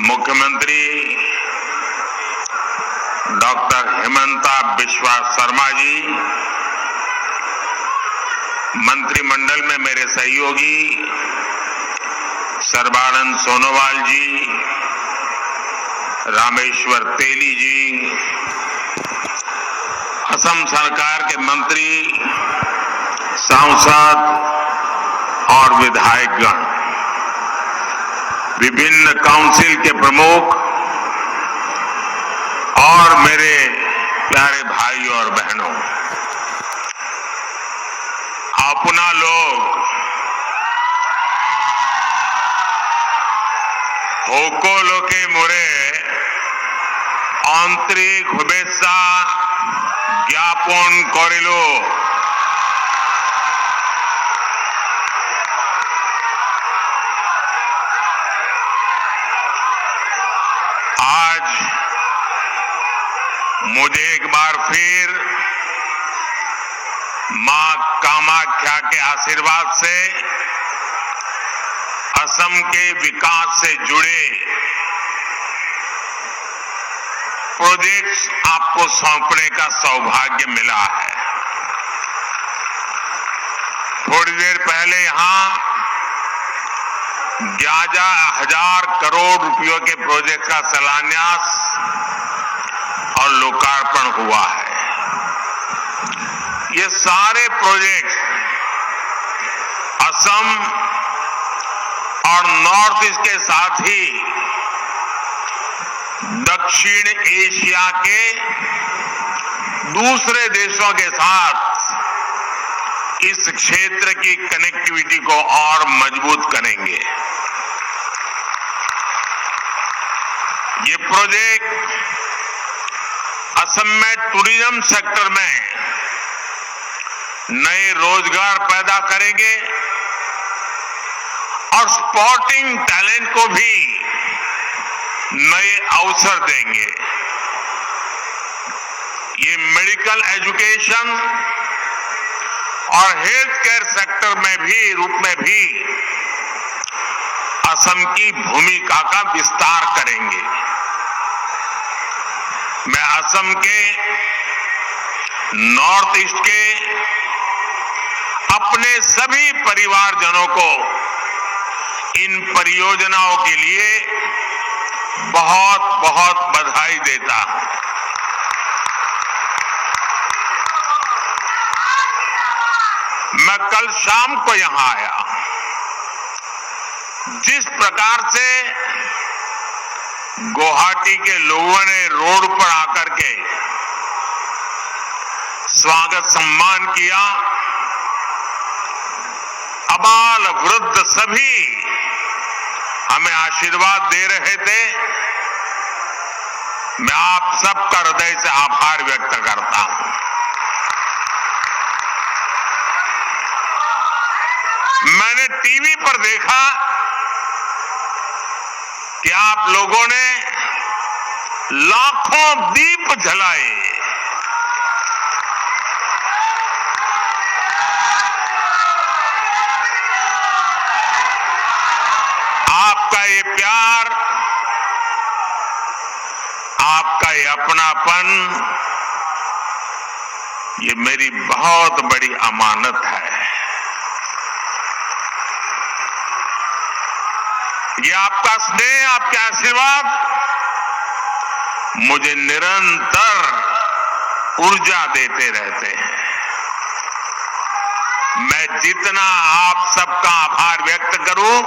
मुख्यमंत्री डॉक्टर हेमंता बिस्वा शर्मा जी, मंत्रिमंडल में मेरे सहयोगी सर्बानंद सोनोवाल जी, रामेश्वर तेली जी, असम सरकार के मंत्री, सांसद और विधायकगण, विभिन्न काउंसिल के प्रमुख और मेरे प्यारे भाई और बहनों, अपना लोग होको लोके मोरे आंतरिक शुभेच्छा ज्ञापन करिलो। आज मुझे एक बार फिर मां कामाख्या के आशीर्वाद से असम के विकास से जुड़े प्रोजेक्ट्स आपको सौंपने का सौभाग्य मिला है। थोड़ी देर पहले यहां 11,000 करोड़ रुपयों के प्रोजेक्ट का शिलान्यास और लोकार्पण हुआ है। ये सारे प्रोजेक्ट असम और नॉर्थ ईस्ट के साथ ही दक्षिण एशिया के दूसरे देशों के साथ इस क्षेत्र की कनेक्टिविटी को और मजबूत करेंगे। ये प्रोजेक्ट असम में टूरिज्म सेक्टर में नए रोजगार पैदा करेंगे और स्पोर्टिंग टैलेंट को भी नए अवसर देंगे। ये मेडिकल एजुकेशन और हेल्थ केयर सेक्टर में भी रूप में भी असम की भूमिका का विस्तार करेंगे। मैं असम के नॉर्थ ईस्ट के अपने सभी परिवारजनों को इन परियोजनाओं के लिए बहुत बहुत बधाई देता हूं। मैं कल शाम को यहां आया। जिस प्रकार से गुवाहाटी के लोगों ने रोड पर आकर के स्वागत सम्मान किया, अबाल वृद्ध सभी हमें आशीर्वाद दे रहे थे। मैं आप सबका हृदय से आभार व्यक्त करता हूं। मैंने टीवी पर देखा कि आप लोगों ने लाखों दीप जलाए। आपका ये प्यार, आपका ये अपनापन, ये मेरी बहुत बड़ी अमानत है। ये आपका स्नेह, आपके आशीर्वाद मुझे निरंतर ऊर्जा देते रहते हैं। मैं जितना आप सबका आभार व्यक्त करूं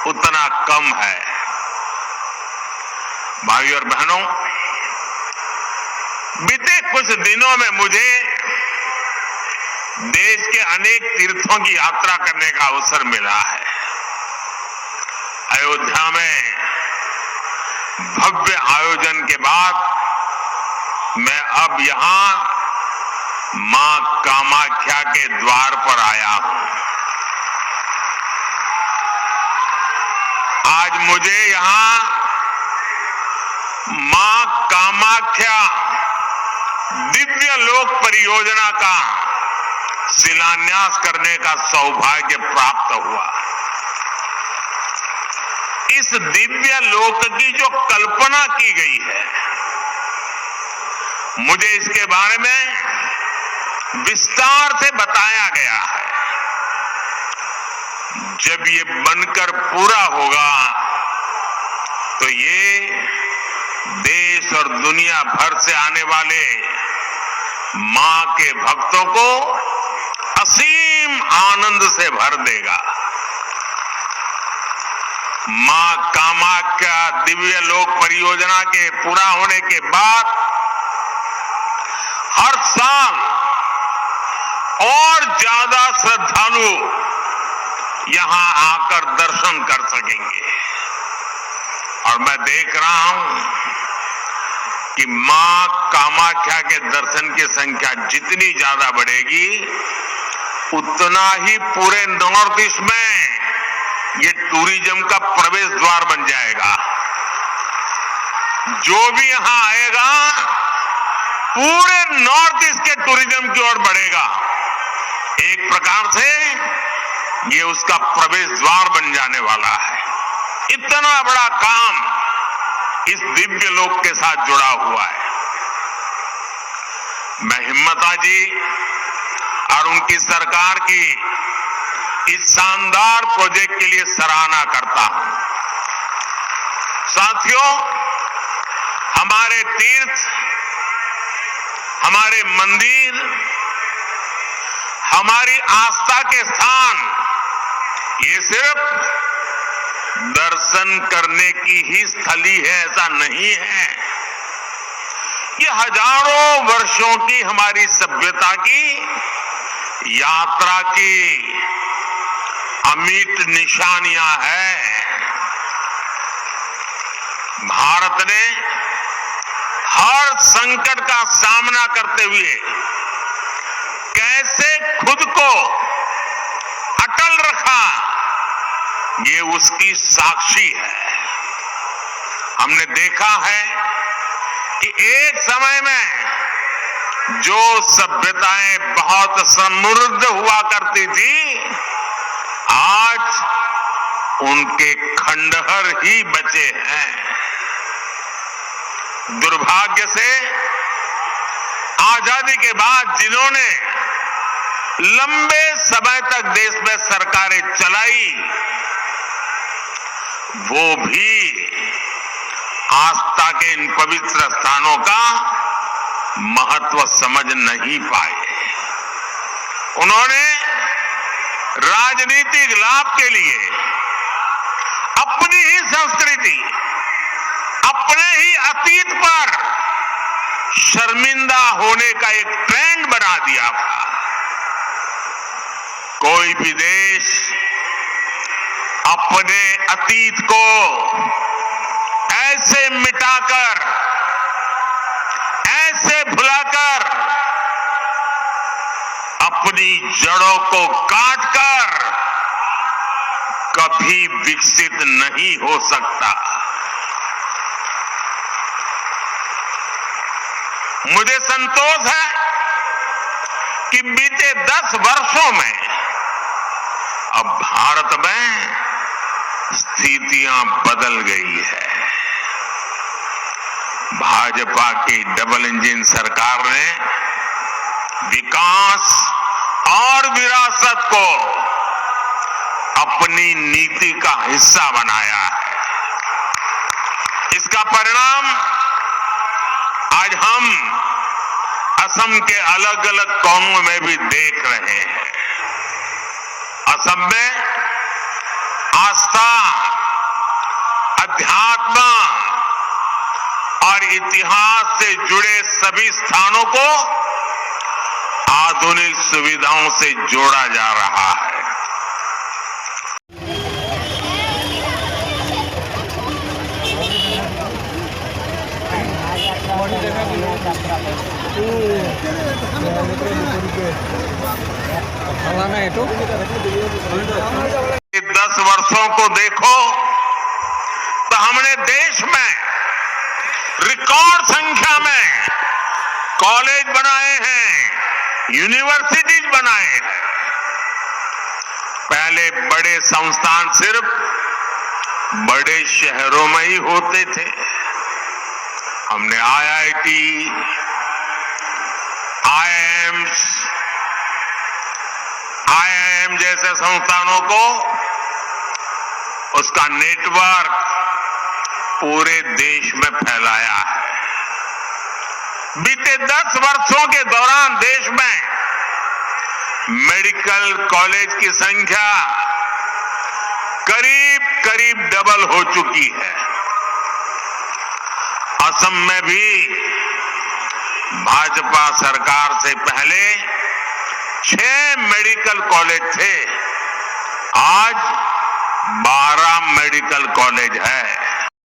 उतना कम है। भाई और बहनों, बीते कुछ दिनों में मुझे देश के अनेक तीर्थों की यात्रा करने का अवसर मिला है। अयोध्या में भव्य आयोजन के बाद मैं अब यहां मां कामाख्या के द्वार पर आया हूं। आज मुझे यहां मां कामाख्या दिव्य लोक परियोजना का शिलान्यास करने का सौभाग्य प्राप्त हुआ। इस दिव्य लोक की जो कल्पना की गई है, मुझे इसके बारे में विस्तार से बताया गया है। जब ये बनकर पूरा होगा तो ये देश और दुनिया भर से आने वाले मां के भक्तों को असीम आनंद से भर देगा। मां कामाख्या दिव्य लोक परियोजना के पूरा होने के बाद हर साल और ज्यादा श्रद्धालु यहां आकर दर्शन कर सकेंगे। और मैं देख रहा हूं कि मां कामाख्या के दर्शन की संख्या जितनी ज्यादा बढ़ेगी, उतना ही पूरे नॉर्थ ईस्ट में ये टूरिज्म का प्रवेश द्वार बन जाएगा। जो भी यहां आएगा पूरे नॉर्थ ईस्ट के टूरिज्म की ओर बढ़ेगा। एक प्रकार से ये उसका प्रवेश द्वार बन जाने वाला है। इतना बड़ा काम इस दिव्य लोक के साथ जुड़ा हुआ है। मैं हिम्मता जी और उनकी सरकार की इस शानदार प्रोजेक्ट के लिए सराहना करता हूं। साथियों, हमारे तीर्थ, हमारे मंदिर, हमारी आस्था के स्थान ये सिर्फ दर्शन करने की ही स्थली है ऐसा नहीं है। ये हजारों वर्षों की हमारी सभ्यता की यात्रा की अमिट निशानियां हैं। भारत ने हर संकट का सामना करते हुए कैसे खुद को अटल रखा, ये उसकी साक्षी है। हमने देखा है कि एक समय में जो सभ्यताएं बहुत समृद्ध हुआ करती थी, आज उनके खंडहर ही बचे हैं। दुर्भाग्य से आजादी के बाद जिन्होंने लंबे समय तक देश में सरकारें चलाई, वो भी आस्था के इन पवित्र स्थानों का महत्व समझ नहीं पाए। उन्होंने राजनीतिक लाभ के लिए अपनी ही संस्कृति, अपने ही अतीत पर शर्मिंदा होने का एक ट्रेंड बना दिया था। कोई भी देश अपने अतीत को ऐसे मिटाकर, ऐसे भुलाकर, अपनी जड़ों को काटकर कभी विकसित नहीं हो सकता। मुझे संतोष है कि बीते 10 वर्षों में अब भारत में स्थितियां बदल गई है। भाजपा की डबल इंजन सरकार ने विकास और विरासत को अपनी नीति का हिस्सा बनाया है। इसका परिणाम आज हम असम के अलग अलग कोनों में भी देख रहे हैं। असम में आस्था, अध्यात्म और इतिहास से जुड़े सभी स्थानों को आधुनिक सुविधाओं से जोड़ा जा रहा है। ये 10 वर्षों को देखो तो हमने देश में रिकॉर्ड संख्या में कॉलेज बनाए हैं, यूनिवर्सिटीज बनाए हैं। पहले बड़े संस्थान सिर्फ बड़े शहरों में ही होते थे। हमने आईआईटी, आईआईएम जैसे संस्थानों को उसका नेटवर्क पूरे देश में फैलाया है। बीते 10 वर्षों के दौरान देश में मेडिकल कॉलेज की संख्या करीब करीब डबल हो चुकी है। असम में भी भाजपा सरकार से पहले 6 मेडिकल कॉलेज थे, आज 12 मेडिकल कॉलेज है।